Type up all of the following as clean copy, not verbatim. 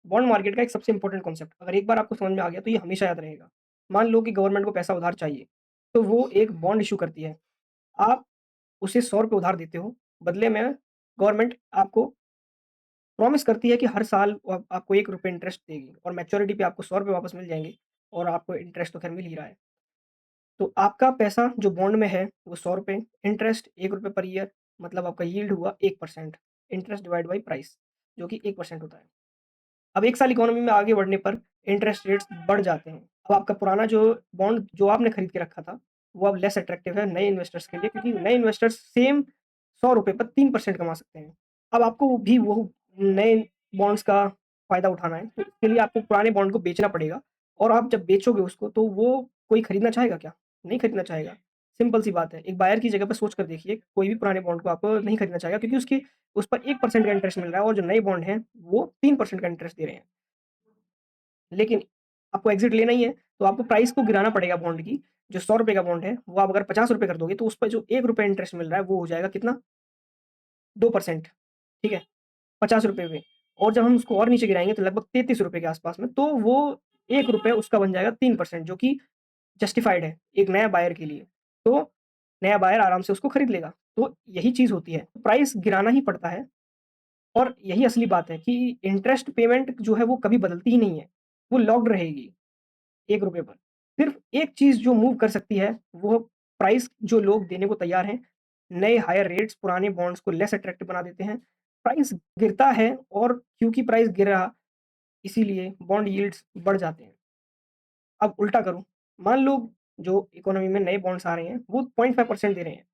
Bond market का एक सबसे इम्पोर्टेंट कॉन्सेप्ट अगर एक बार आपको समझ में आ गया तो ये हमेशा याद रहेगा। मान लो कि गवर्नमेंट को पैसा उधार चाहिए, तो वो एक बॉन्ड इश्यू करती है। आप उसे ₹100 उधार देते हो, बदले में गवर्नमेंट आपको प्रॉमिस करती है कि हर साल वो आपको ₹1 इंटरेस्ट देगी और मैच्योरिटी पे आपको ₹100 वापस मिल जाएँगे और आपको इंटरेस्ट तो खैर मिल ही रहा है। तो आपका पैसा जो बॉन्ड में है वो ₹100, इंटरेस्ट ₹1 पर ईयर, मतलब आपका यील्ड हुआ 1%, इंटरेस्ट डिवाइड बाय प्राइस जो कि 1% होता है। अब 1 साल इकोनॉमी में आगे बढ़ने पर इंटरेस्ट रेट्स बढ़ जाते हैं। अब आपका पुराना जो बॉन्ड जो आपने खरीद के रखा था, वो अब लेस अट्रैक्टिव है नए इन्वेस्टर्स के लिए, क्योंकि नए इन्वेस्टर्स सेम ₹100 पर 3% कमा सकते हैं। अब आपको भी वो नए बॉन्ड्स का फ़ायदा उठाना है, तो इसके लिए आपको पुराने बॉन्ड को बेचना पड़ेगा और आप जब बेचोगे उसको तो वो कोई खरीदना चाहेगा क्या? नहीं खरीदना चाहेगा। सिंपल सी बात है। एक बायर की जगह पे सोच कर देखिए, कोई भी पुराने बॉन्ड को आप नहीं खरीदना चाहेगा, क्योंकि उसकी उस पर 1% का इंटरेस्ट मिल रहा है और जो नए बॉन्ड हैं, वो 3% का इंटरेस्ट दे रहे हैं। लेकिन आपको एग्ज़िट लेना ही है, तो आपको प्राइस को गिराना पड़ेगा बॉन्ड की। जो ₹100 का बॉन्ड है, वो आप अगर ₹50 कर दोगे, तो उस पे जो ₹1 इंटरेस्ट मिल रहा है, वो हो जाएगा कितना? 2%, ठीक है? ₹50 पे, और जब हम उसको और नीचे गिराएँगे, तो लगभग ₹33 के आस-पास में, तो वो ₹1 उसका बन जाएगा 3%, जो कि जस्टिफाइड है, एक नया बायर के लिए। तो नया बायर आराम से उसको खरीद लेगा। तो यही चीज़ होती है, प्राइस गिराना ही पड़ता है और यही असली बात है कि इंटरेस्ट पेमेंट जो है, वो कभी बदलती ही नहीं है। वो लॉक्ड रहेगी। ₹1 पर। सिर्फ़ एक चीज़ जो मूव कर सकती है, वो प्राइस जो लोग देने को तैयार हैं। नए हायर रेट्स पुराने बॉन्ड्स को लेस अट्रैक्टिव बना देते हैं। प्राइस गिरता है और क्योंकि प्राइस गिरा, इसीलिए बॉन्ड यील्ड्स बढ़ जाते हैं। अब उल्टा करो, मान लो जो इकोनॉमी में नए बॉन्ड्स आ रहे हैं, वो 0.5% दे रहे हैं।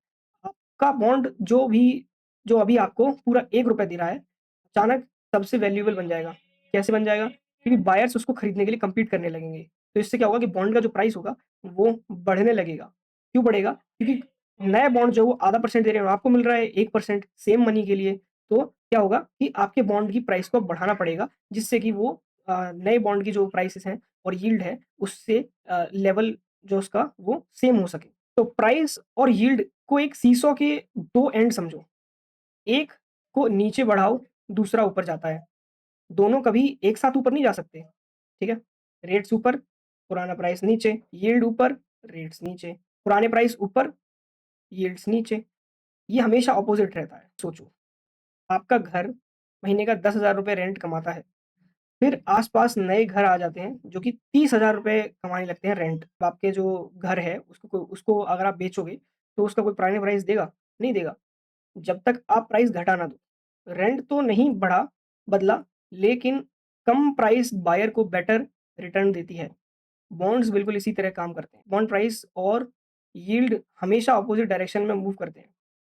आपका बॉन्ड जो अभी आपको पूरा ₹1 दे रहा है, अचानक सबसे वैल्यूएबल बन जाएगा। कैसे बन जाएगा? क्योंकि बायर्स उसको खरीदने के लिए कम्पीट करने लगेंगे। तो इससे क्या होगा कि बॉन्ड का जो प्राइस होगा, वो बढ़ने लगेगा। क्यों बढ़ेगा? क्योंकि नए बॉन्ड जो वो आधा परसेंट दे रहे हैं और आपको मिल रहा है 1% सेम मनी के लिए, तो क्या होगा कि आपके बॉन्ड की प्राइस को बढ़ाना पड़ेगा, जिससे कि वो नए बॉन्ड की जो प्राइसेज़ हैं और यील्ड है, उससे लेवल जो उसका वो सेम हो सके। तो प्राइस और यील्ड को एक सीसॉ के 2 एंड समझो। एक को नीचे बढ़ाओ, दूसरा ऊपर जाता है। दोनों कभी एक साथ ऊपर नहीं जा सकते, ठीक है? रेट्स ऊपर, पुराना प्राइस नीचे, यील्ड ऊपर, रेट्स नीचे, पुराने प्राइस ऊपर, यील्ड्स नीचे। ये हमेशा अपोज़िट रहता है। सोचो, आपका घर महीने का ₹10,000 रेंट कमाता है। फिर आस-पास नए घर आ जाते हैं जो कि ₹30,000 कमाने लगते हैं रेंट। तो आपके जो घर है उसको अगर आप बेचोगे, तो उसका कोई पुराने प्राइस देगा? नहीं देगा। जब तक आप प्राइस घटा ना दो। रेंट तो नहीं बदला, लेकिन कम प्राइस बायर को बेटर रिटर्न देती है। बॉन्ड्स बिल्कुल इसी तरह काम करते हैं। बॉन्ड प्राइस और यील्ड हमेशा अपोज़िट डायरेक्शन में मूव करते हैं।